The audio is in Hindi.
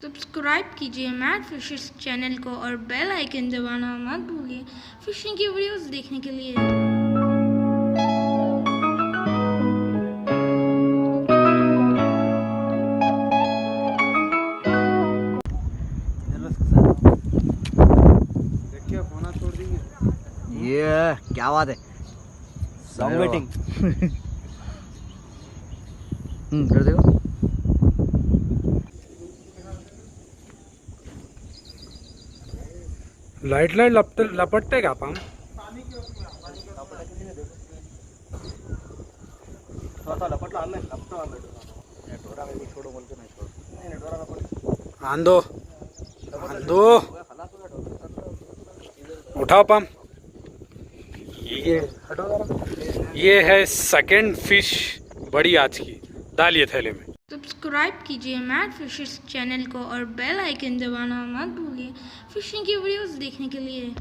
सब्सक्राइब कीजिए मैट फिशर्स चैनल को और बेल आइकन दबाना मत भूलिए फिशिंग की वीडियोस देखने के लिए। देखिए फोना छोड़ देंगे। ये क्या बात है, सॉन्ग वेटिंग। कर देखो। लाइट लपटते का पाम आंदो आंदो उठाओ पाम। ये है सेकंड फिश बड़ी आज की, डालिए थैले में। सब्सक्राइब कीजिए मैट फिशर्स चैनल को और बेल आइकन दबाना मत भूलिए फिशिंग की वीडियोस देखने के लिए।